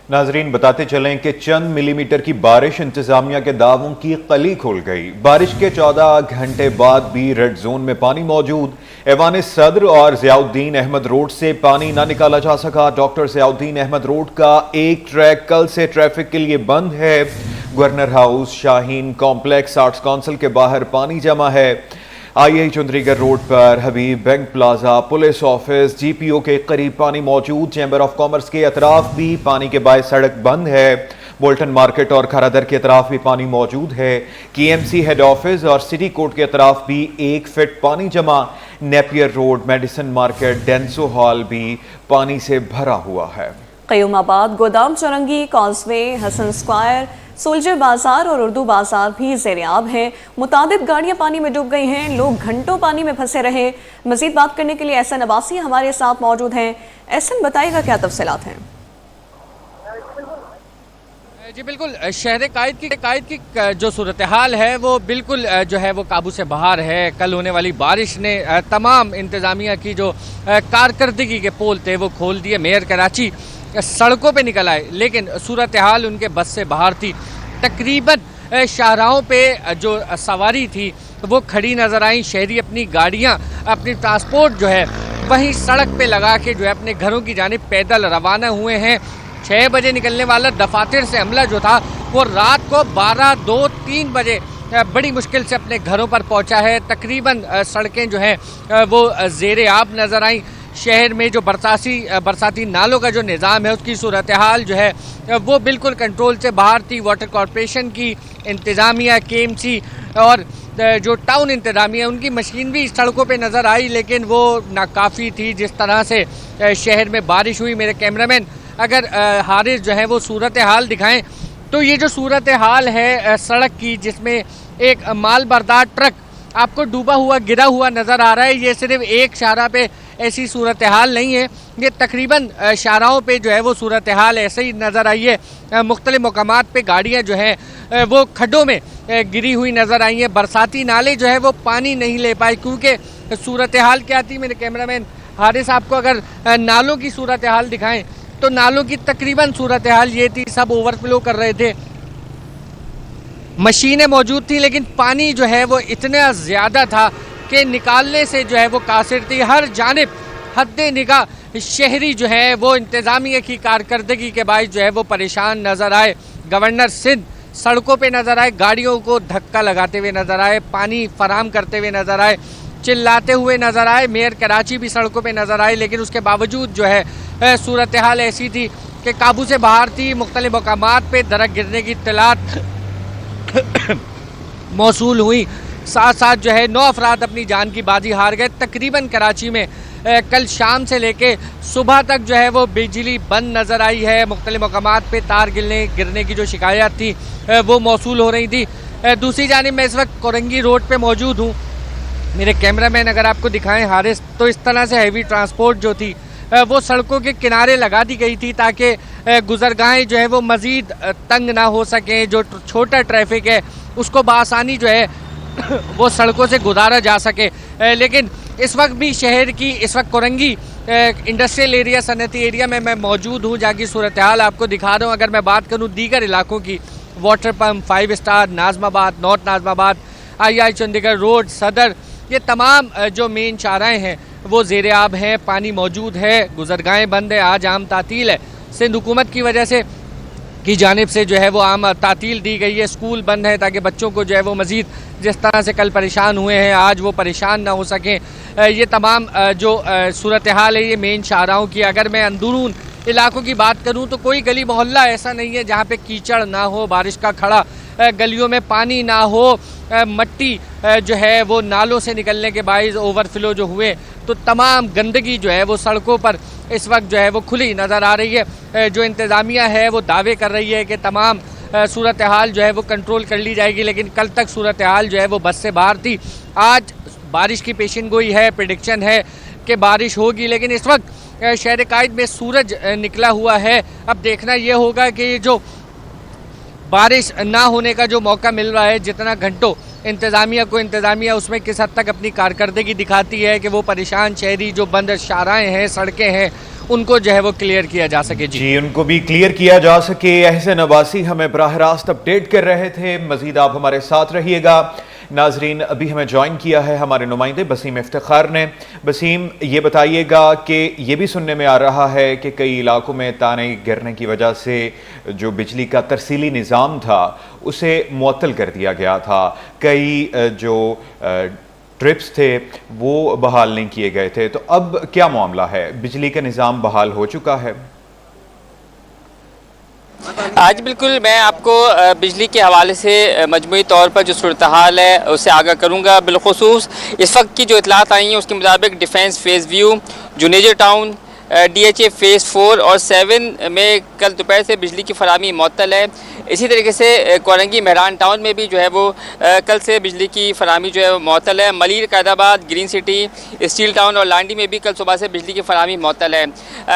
नाजरीन बताते चलें कि चंद मिलीमीटर की बारिश इंतजामिया के दावों की कली खोल गई। बारिश के 14 घंटे बाद भी रेड जोन में पानी मौजूद। ऐवान सदर और ज़ियाउद्दीन अहमद रोड से पानी ना निकाला जा सका। डॉक्टर ज़ियाउद्दीन अहमद रोड का एक ट्रैक कल से ट्रैफिक के लिए बंद है। Governor house, Shaheen complex, arts council के बाहर पानी जमा है। आई चुंदरीगढ़ रोड पर Habib bank plaza, police office, GPO के करीब पानी मौजूद। चैम्बर ऑफ कॉमर्स के अतराफ भी पानी के बायस सड़क बंद है। बोल्टन मार्केट और खरादर के अतराफ भी पानी मौजूद है। केएमसी हेड ऑफिस और सिटी कोर्ट के अतराफ भी 1 फीट पानी जमा। Napier road, medicine market, Denso hall भी पानी से भरा हुआ है। Qayyumabad, Godam Chowrangi, causeway, Hasan square, soldier Bazar और उर्दू बाजार भी ज़ेर-ए-आब हैं। मुतादिद गाड़ियां पानी में डूब गई हैं। लोग घंटों पानी में फंसे रहे। मजीद बात करने के लिए एहसन अब्बासी हमारे साथ मौजूद हैं। एहसन, बताइएगा क्या तफसीलात हैं? जी बिल्कुल, शहर कायद की जो सूरत हाल है वो बिल्कुल जो है वो काबू से बाहर है। कल होने वाली बारिश ने तमाम इंतज़ामिया की जो कारकर्दगी के पोल थे वो खोल दिए। मेयर कराची सड़कों पे निकल आए, लेकिन सूरत हाल उनके बस से बाहर थी। तकरीबन शाहराहों पे जो सवारी थी वो खड़ी नज़र आई। शहरी अपनी गाड़ियाँ, अपनी ट्रांसपोर्ट जो है वहीं सड़क पे लगा के जो है अपने घरों की जानिब पैदल रवाना हुए हैं। 6 बजे निकलने वाला दफातर से हमला जो था वो रात को 12, 2, 3 बजे बड़ी मुश्किल से अपने घरों पर पहुंचा है। तकरीबन सड़कें जो हैं वो ज़ेर-ए-आब नज़र आई। शहर में जो बरसाती नालों का जो निज़ाम है उसकी सूरत हाल जो है वो बिल्कुल कंट्रोल से बाहर थी। वाटर कॉरपोरेशन की इंतज़ामिया, केएमसी और जो टाउन इंतज़ामिया, उनकी मशीनरी सड़कों पे नज़र आई, लेकिन वो नाकाफ़ी थी। जिस तरह से शहर में बारिश हुई, मेरे कैमरामैन अगर हारिस जो है वो सूरत हाल दिखाएं तो ये जो सूरत हाल है सड़क की, जिसमें एक माल बरदार ट्रक आपको डूबा हुआ, गिरा हुआ नज़र आ रहा है। ये सिर्फ एक शाहरा पे ऐसी सूरत हाल नहीं है, ये तकरीबन शाहराओं पे जो है वो सूरत हाल ऐसे ही नज़र आई है। मुख्तलिफ मकामात पे गाड़ियाँ जो हैं वो खड्डों में गिरी हुई नज़र आई हैं। बरसाती नाले जो है वो पानी नहीं ले पाए, क्योंकि सूरत हाल क्या थी। मेरे कैमरामैन हारिस आपको अगर नालों की सूरत हाल दिखाएँ तो नालों की तकरीबन सूरत हाल ये थी, सब ओवरफ्लो कर रहे थे। मशीनें मौजूद थी, लेकिन पानी जो है वो इतना ज़्यादा था कि निकालने से जो है वो कासिर थी। हर जानिब हद्दे निगाह शहरी जो है वो इंतज़ामिया की कारकर्दगी के बायस जो है वो परेशान नज़र आए। गवर्नर सिंध सड़कों पे नज़र आए, गाड़ियों को धक्का लगाते हुए नज़र आए, पानी फराहम करते हुए नज़र आए, चिल्लाते हुए नज़र आए। मेयर कराची भी सड़कों पे नज़र आए, लेकिन उसके बावजूद जो है सूरत हाल ऐसी थी कि काबू से बाहर थी। मुख्तलिफ मकामात पे दरख्त गिरने की इत्तलात मौसूल हुई। साथ साथ जो है 9 अफराद अपनी जान की बाजी हार गए। तकरीबन कराची में कल शाम से लेके सुबह तक जो है वो बिजली बंद नज़र आई है। मुख्तलिफ मकामात पे तार गिरने की जो शिकायत थी वो मौसूल हो रही थी। दूसरी जानिब मैं इस वक्त कोरंगी रोड पे मौजूद हूँ। मेरे कैमरामैन अगर आपको दिखाएं हारिस, तो इस तरह से हैवी ट्रांसपोर्ट जो थी वो सड़कों के किनारे लगा दी गई थी, ताकि गुजरगाहें जो है वो मज़ीद तंग ना हो सकें। जो छोटा ट्रैफिक है उसको बआसानी जो है वो सड़कों से गुजारा जा सके। लेकिन इस वक्त भी शहर की, इस वक्त कोरंगी इंडस्ट्रियल एरिया, सनती एरिया में मैं मौजूद हूँ, जहाँ की सूरत हाल आपको दिखा रहा हूँ। अगर मैं बात करूँ दीगर इलाकों की, वाटर पम्प, 5 स्टार, नाज़माबाद, नॉर्थ नाज़माबाद, आई चंडीगढ़ रोड, सदर, ये तमाम जो मेन शाहराएँ हैं वो ज़ेर-ए-आब हैं। पानी मौजूद है, गुजरगाहें बंद है, आज आम तातील है। सिंध हुकूमत की वजह से की जानिब से जो है वो आम तातील दी गई है। स्कूल बंद है ताकि बच्चों को जो है वो मज़ीद जिस तरह से कल परेशान हुए हैं आज वो परेशान ना हो सकें। ये तमाम जो सूरत हाल है ये मेन शाहराहों की। अगर मैं अंदरून इलाकों की बात करूं तो कोई गली मोहल्ला ऐसा नहीं है जहां पे कीचड़ ना हो, बारिश का खड़ा, गलियों में पानी ना हो, मट्टी जो है वो नालों से निकलने के बायस ओवरफ्लो जो हुए, तो तमाम गंदगी जो है वो सड़कों पर इस वक्त जो है वो खुली नज़र आ रही है। जो इंतज़ामिया है वो दावे कर रही है कि तमाम सूरत हाल जो है वो कंट्रोल कर ली जाएगी, लेकिन कल तक सूरत हाल जो है वो बस से बाहर थी। आज बारिश की पेशिन गोई है, प्रेडिक्शन है कि बारिश होगी, लेकिन इस वक्त शहर कायद में सूरज निकला हुआ है। अब देखना ये होगा कि जो बारिश ना होने का जो मौका मिल रहा है, जितना घंटों इंतज़ामिया उसमें किस हद तक अपनी कारकर्दगी दिखाती है कि वो परेशान शहरी जो बंद शाहराएँ हैं, सड़कें हैं, उनको जो है वो क्लियर किया जा सके। जी, उनको भी क्लियर किया जा सके। एहसन अब्बासी हमें बराह रास्त अपडेट कर रहे थे। मजीद आप हमारे साथ रहिएगा। नाजरीन, अभी हमें ज्वाइन किया है हमारे नुमाइंदे बसीम इफ्तिखार ने। बसीम, ये बताइएगा कि ये भी सुनने में आ रहा है कि कई इलाकों में ताने गिरने की वजह से जो बिजली का तरसीली निज़ाम था उसे मुअत्तल कर दिया गया था। कई जो ट्रिप्स थे वो बहाल नहीं किए गए थे, तो अब क्या मामला है? बिजली का निज़ाम बहाल हो चुका है? आज बिल्कुल मैं आपको बिजली के हवाले से मजमूई तौर पर जो सूरत हाल है उससे आगाह करूँगा। बिलखुसूस इस वक्त की जो इतलात आई हैं उसके मुताबिक defence phase view, Junejo town, DHA phase 4 और 7 में कल दोपहर से बिजली की फराहमी मुअत्तल है। इसी तरीके से कोरंगी मेहरान टाउन में भी जो है वो कल से बिजली की फराहमी जो है वो मुअत्तल है। Malir, Qaidabad, green city, steel town और लांडी में भी कल सुबह से बिजली की फराहमी मुअत्तल है।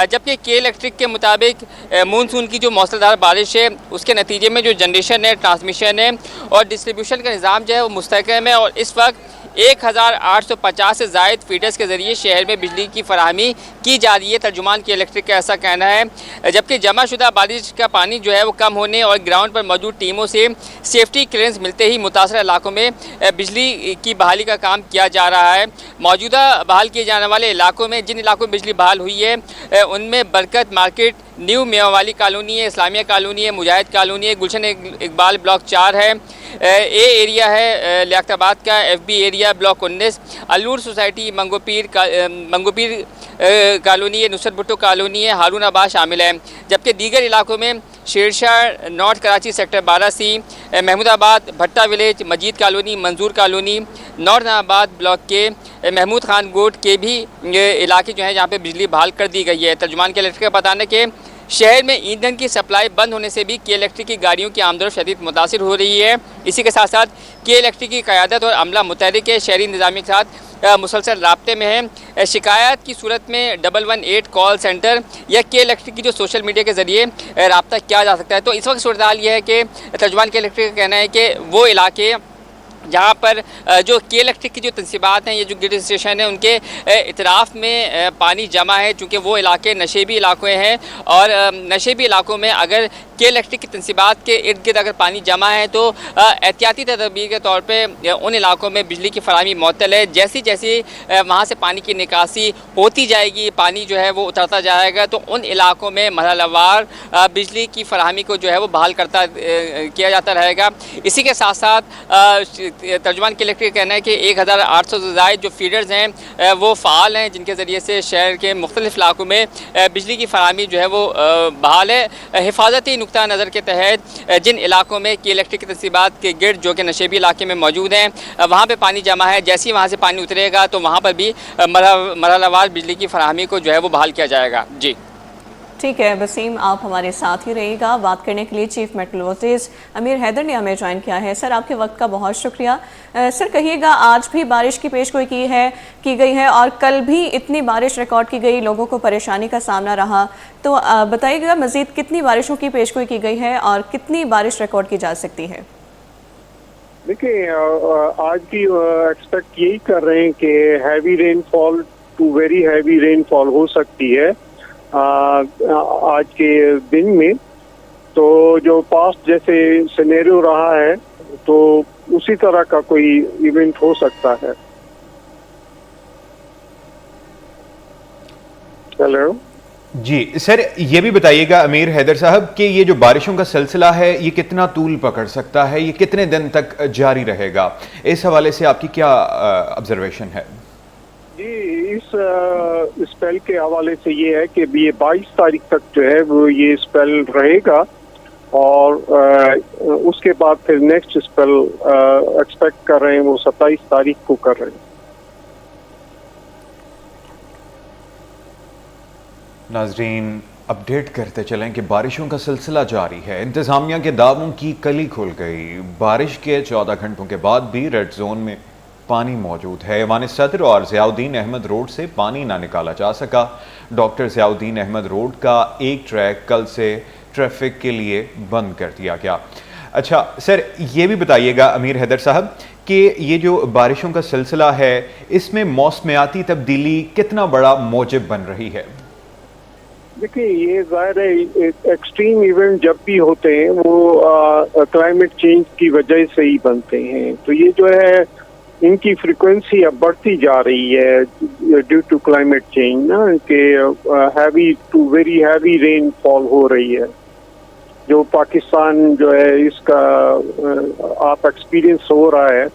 जबकि के इलेक्ट्रिक के मुताबिक मानसून की जो मौसलाधार बारिश है उसके नतीजे में जो जनरेशन है, ट्रांसमिशन है और डिस्ट्रीब्यूशन का निज़ाम जो है वो मुस्तहकम है और इस वक्त 1850 से ज़ायद फीडर्स के ज़रिए शहर में बिजली की फराहमी की जा रही है। तर्जुमान के इलेक्ट्रिक का ऐसा कहना है। जबकि जमाशुदा बारिश का पानी जो है वो कम होने और ग्राउंड पर मौजूद टीमों से सेफ्टी क्लियरेंस मिलते ही मुतासर इलाकों में बिजली की बहाली का काम किया जा रहा है। मौजूदा बहाल किए जाने वाले इलाकों में जिन इलाकों में बिजली बहाल हुई है उनमें बरकत मार्केट, न्यू मेवाली कॉलोनी है, इस्लामिया कॉलोनी है, मुजाहिद कॉलोनी है, गुलशन इकबाल ब्लॉक 4 है, ए एरिया है लियाकताबाद का, FB area block 19, Alur society, Manghopir colony है, नुसरत भुट्टो कॉलोनी है, हारून आबाद शामिल है। जबकि दीगर इलाकों में Shershah north Karachi sector 12C, Mehmoodabad, Bhatta village, Majeed colony, Manzoor colony, north Abad block के महमूद खान गोट के भी इलाके जो हैं जहाँ पे बिजली बहाल कर दी गई है। तर्जुमान के इलेक्ट्रिक का बताना कि शहर में ईंधन की सप्लाई बंद होने से भी के इलेक्ट्रिक की गाड़ियों की आमदोरफ्त शदीद मुतासिर हो रही है। इसी के साथ साथ के इलेक्ट्रिक की क़यादत और अमला मुतहरिक है, शहरी निज़ामी के साथ मुसलसल राब्ते में है। शिकायत की सूरत में 118 कॉल सेंटर या के इलेक्ट्रिक की जो सोशल मीडिया के ज़रिए रब्ता किया जा सकता है। तो इस वक्त सूरत हाल ये है कि तर्जुमान के इलेक्ट्रिक का कहना है कि वो इलाके जहाँ पर जो के इलेक्ट्रिक की जो तनसीबात हैं, ये जो ग्रिड स्टेशन है उनके इतराफ़ में पानी जमा है। चूँकि वो इलाके नशेबी इलाके हैं और नशेबी इलाकों में अगर के इलेक्ट्रिक की तनसीबात के इर्द गिर्द अगर पानी जमा है तो एहतियाती तदबीर के तौर पर उन इलाकों में बिजली की फराहमी मुअत्तल है। जैसी जैसी वहाँ से पानी की निकासी होती जाएगी, पानी जो है वो उतरता जाएगा, तो उन इलाकों में मरहलावार बिजली की फराहमी को जो है वो बहाल किया जाता रहेगा। इसी के साथ साथ तर्जुमान के इलेक्ट्रिक कहना है कि 1800 से ज़ायद जो फीडर्स हैं वो फ़ाल हैं, जिनके ज़रिए से शहर के मुख्तलिफ़ इलाकों में बिजली की फराहमी जो है वो बहाल है। हिफाजती नुक्ता नज़र के तहत जिन इलाकों में की इलेक्ट्रिक की तनसीबात के गिर्द जो कि नशेबी इलाके में मौजूद हैं वहाँ पर पानी जमा है, जैसे ही वहाँ से पानी उतरेगा तो वहाँ पर भी मरहलावार बिजली की फराहमी को जो है वो बहाल किया जाएगा। जी ठीक है बसीम, आप हमारे साथ ही रहिएगा। बात करने के लिए चीफ मेट्रोलॉजिस्ट अमीर हैदर ने हमें ज्वाइन किया है। सर, आपके वक्त का बहुत शुक्रिया। सर, कहिएगा, आज भी बारिश की पेशगोई की गई है और कल भी इतनी बारिश रिकॉर्ड की गई, लोगों को परेशानी का सामना रहा, तो बताइएगा मज़ीद कितनी बारिशों की पेशगोई की गई है और कितनी बारिश रिकॉर्ड की जा सकती है? देखिए, आज भी एक्सपेक्ट यही कर रहे हैं कि heavy rainfall to very heavy rainfall हो सकती है आज के दिन में। तो जो पास्ट जैसे सिनेरियो रहा है तो उसी तरह का कोई इवेंट हो सकता है। हेलो जी सर, ये भी बताइएगा अमीर हैदर साहब कि ये जो बारिशों का सिलसिला है ये कितना तूल पकड़ सकता है, ये कितने दिन तक जारी रहेगा? इस हवाले से आपकी क्या ऑब्जर्वेशन है? जी, इस स्पेल के हवाले से ये है कि ये 22 तारीख तक जो है वो ये स्पेल रहेगा और उसके बाद फिर नेक्स्ट स्पेल एक्सपेक्ट कर रहे हैं वो 27 तारीख को कर रहे हैं। नाजरीन, अपडेट करते चलें कि बारिशों का सिलसिला जारी है। इंतज़ामिया के दावों की कली खुल गई। बारिश के 14 घंटों के बाद भी रेड जोन में पानी मौजूद है। ऐवान सदर और ज़ियाउद्दीन अहमद रोड से पानी ना निकाला जा सका। डॉक्टर ज़ियाउद्दीन अहमद रोड का एक ट्रैक कल से ट्रैफिक के लिए बंद कर दिया गया। अच्छा सर, ये भी बताइएगा अमीर हैदर साहब कि ये जो बारिशों का सिलसिला है इसमें मौसमियाती तब्दीली कितना बड़ा मौजब बन रही है? देखिए, ये जाहिर है एक्सट्रीम इवेंट जब भी होते हैं वो क्लाइमेट चेंज की वजह से ही बनते हैं। तो ये जो है इनकी फ्रीक्वेंसी अब बढ़ती जा रही है ड्यू टू क्लाइमेट चेंज ना, कि heavy to very heavy rainfall हो रही है। जो पाकिस्तान जो है इसका आप एक्सपीरियंस हो रहा है,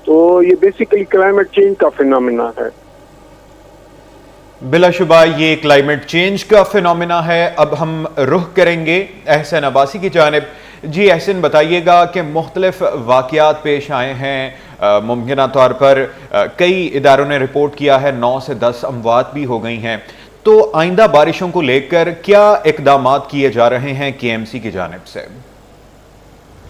तो ये बेसिकली क्लाइमेट चेंज का फिनोमिना है। बिलाशुबा ये क्लाइमेट चेंज का फिनोमिना है। अब हम रुख करेंगे एहसन अब्बासी की जानिब। जी एहसन, बताइएगा कि मुख्तलिफ वाक़यात पेश आए हैं। मुमकिन तौर पर कई इदारों ने रिपोर्ट किया है 9 से 10 अमवात भी हो गई हैं। तो आइंदा बारिशों को लेकर क्या इकदामात किए जा रहे हैं KMC की जानिब से?